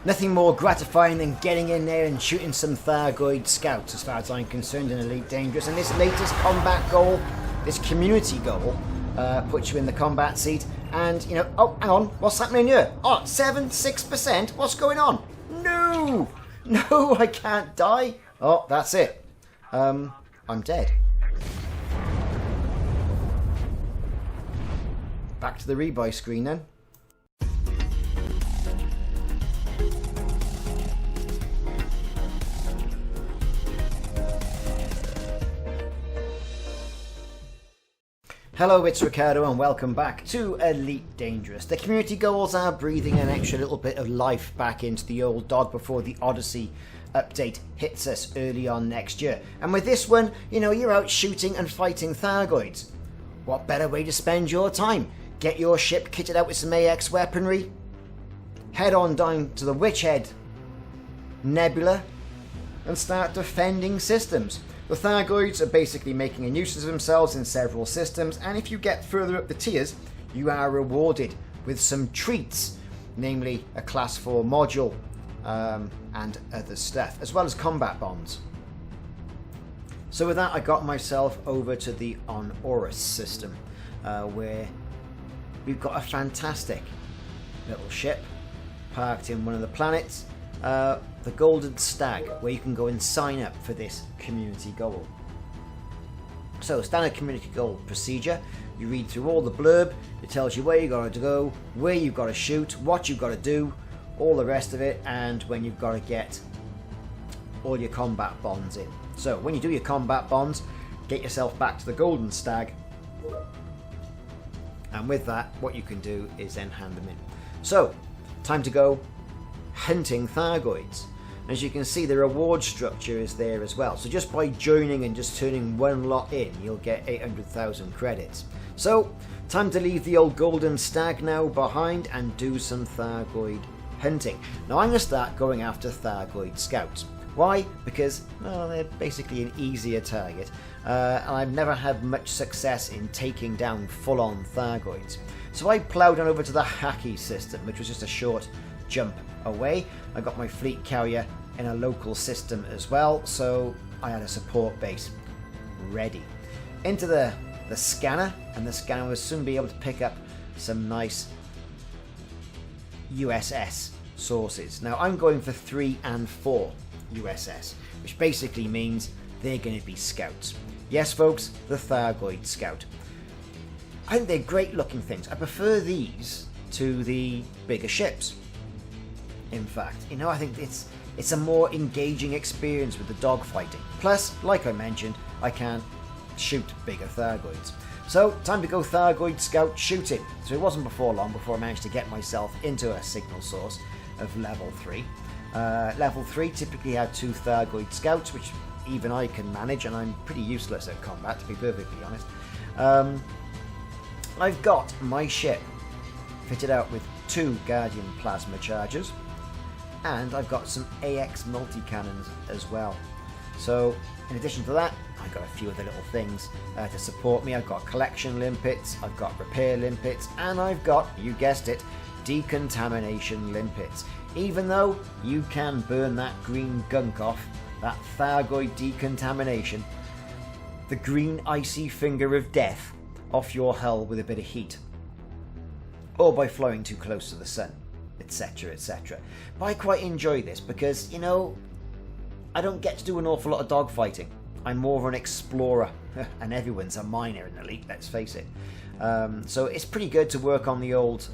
Nothing more gratifying than getting in there and shooting some Thargoid scouts, as far as I'm concerned, in Elite Dangerous. And this latest combat goal, this community goal, puts you in the combat seat. And, you know, oh, hang on, what's happening here? Oh, 6%? What's going on? No! No, I can't die. Oh, that's it. I'm dead. Back to the rebuy screen then. Hello, it's Ricardo and welcome back to Elite Dangerous. The community goals are breathing an extra little bit of life back into the old dog before the Odyssey update hits us early on next year. And with this one, you know, you're out shooting and fighting Thargoids. What better way to spend your time? Get your ship kitted out with some AX weaponry, head on down to the Witchhead Nebula and start defending systems. The Thargoids are basically making a nuisance of themselves in several systems, and if you get further up the tiers, you are rewarded with some treats, namely a Class 4 module and other stuff, as well as combat bonds. So with that, I got myself over to the On-Orus system, where we've got a fantastic little ship parked in one of the planets. The Golden Stag, where you can go and sign up for this community goal. So, standard community goal procedure. You read through all the blurb. It tells you where you've got to go, where you've got to shoot, what you've got to do, all the rest of it, and when you've got to get all your combat bonds in. So, when you do your combat bonds, get yourself back to the Golden Stag. And with that, what you can do is then hand them in. So, time to go hunting Thargoids. As you can see, the reward structure is there as well. So just by joining and just turning one lot in, you'll get 800,000 credits. So, time to leave the old Golden Stag now behind and do some Thargoid hunting. Now I'm going to start going after Thargoid scouts. Why? Because, well, they're basically an easier target. And I've never had much success in taking down full-on Thargoids. So I ploughed on over to the Haki system, which was just a short jump away. I got my fleet carrier in a local system as well, so I had a support base ready. Into the scanner, and the scanner will soon be able to pick up some nice USS sources. Now I'm going for 3 and 4 USS, which basically means they're going to be scouts. Yes folks, the Thargoid scout. I think they're great looking things. I prefer these to the bigger ships. In fact, you know, I think it's a more engaging experience with the dogfighting. Plus, like I mentioned, I can shoot bigger Thargoids. So, time to go Thargoid scout shooting. So it wasn't before long before I managed to get myself into a signal source of level 3. Level 3 typically had 2 Thargoid scouts, which even I can manage, and I'm pretty useless at combat, to be perfectly honest. I've got my ship fitted out with 2 Guardian plasma chargers, and I've got some AX multi-cannons as well. So in addition to that, I've got a few other little things to support me. I've got collection limpets, I've got repair limpets, and I've got, you guessed it, decontamination limpets. Even though you can burn that green gunk off, that Thargoid decontamination, the green icy finger of death, off your hull with a bit of heat, or by flying too close to the sun, etc, etc. But I quite enjoy this because, you know, I don't get to do an awful lot of dogfighting. I'm more of an explorer, and everyone's a miner in Elite, let's face it. So it's pretty good to work on the old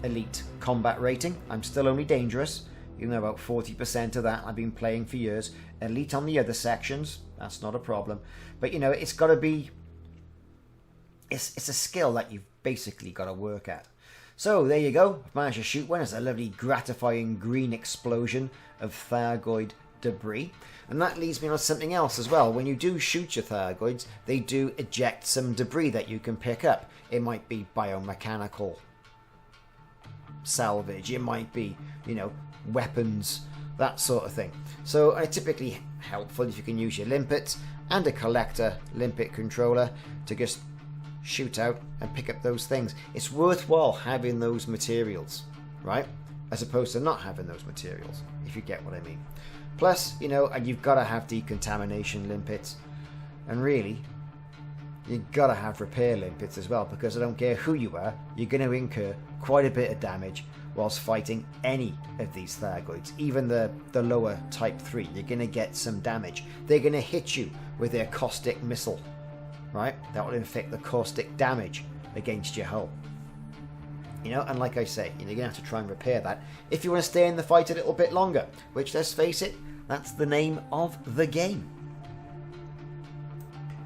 Elite combat rating. I'm still only dangerous, even though about 40% of that I've been playing for years. Elite on the other sections, that's not a problem. But, you know, it's got to be... It's a skill that you've basically got to work at. So there you go, I've managed to shoot one. It's a lovely gratifying green explosion of Thargoid debris. And that leads me on to something else as well. When you do shoot your Thargoids, they do eject some debris that you can pick up. It might be biomechanical salvage, it might be, you know, weapons, that sort of thing. So it's typically helpful if you can use your limpets and a collector limpet controller to just shoot out and pick up those things. It's worthwhile having those materials, right? as opposed to not having those materials, if you get what I mean. Plus, you know, and you've got to have decontamination limpets, and really, you've got to have repair limpets as well, because I don't care who you are, you're going to incur quite a bit of damage whilst fighting any of these Thargoids. Even the lower Type 3, you're going to get some damage. They're going to hit you with their caustic missile, right? That will inflict the caustic damage against your hull. You know, and like I say, you're going to have to try and repair that if you want to stay in the fight a little bit longer, which, let's face it, that's the name of the game.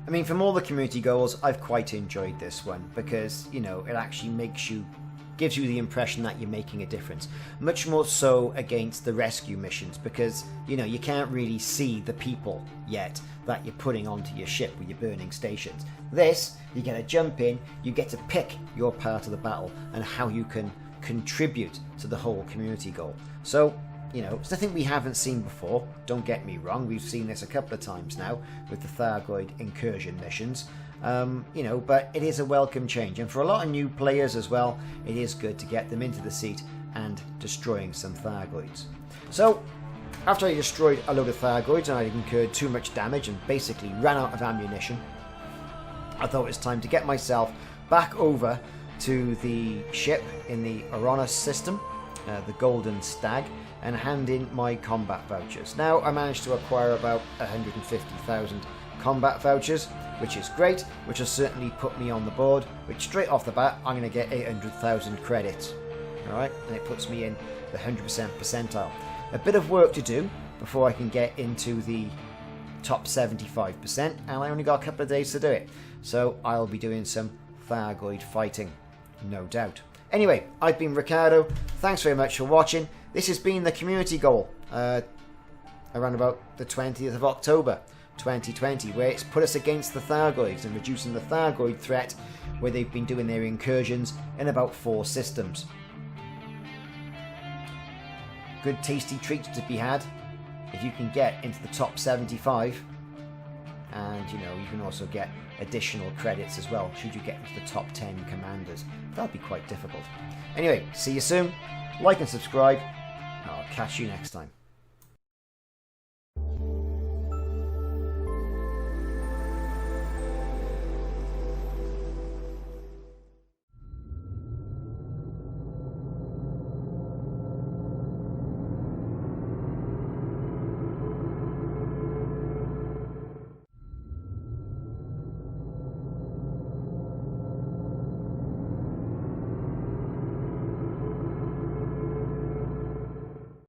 I mean, from all the community goals, I've quite enjoyed this one because, you know, it actually gives you the impression that you're making a difference. Much more so against the rescue missions because, you know, you can't really see the people yet that you're putting onto your ship with your burning stations. This, you get to jump in, you get to pick your part of the battle and how you can contribute to the whole community goal. So, you know, it's nothing we haven't seen before, don't get me wrong, we've seen this a couple of times now with the Thargoid incursion missions, you know, but it is a welcome change, and for a lot of new players as well, it is good to get them into the seat and destroying some Thargoids. So, after I destroyed a load of Thargoids and I incurred too much damage and basically ran out of ammunition, I thought it was time to get myself back over to the ship in the Uranus system, the Golden Stag, and hand in my combat vouchers. Now I managed to acquire about 150,000 combat vouchers, which is great, which will certainly put me on the board, which straight off the bat I'm going to get 800,000 credits. Alright, and it puts me in the 100% percentile. A bit of work to do before I can get into the top 75%, and I only got a couple of days to do it. So I'll be doing some Thargoid fighting, no doubt. Anyway, I've been Ricardo, thanks very much for watching. This has been the community goal, around about the 20th of October 2020, where it's put us against the Thargoids and reducing the Thargoid threat, where they've been doing their incursions in about 4 systems. Good tasty treats to be had if you can get into the top 75, and you know, you can also get additional credits as well should you get into the top 10 commanders. That'll be quite difficult. Anyway, see you soon, like and subscribe, and I'll catch you next time.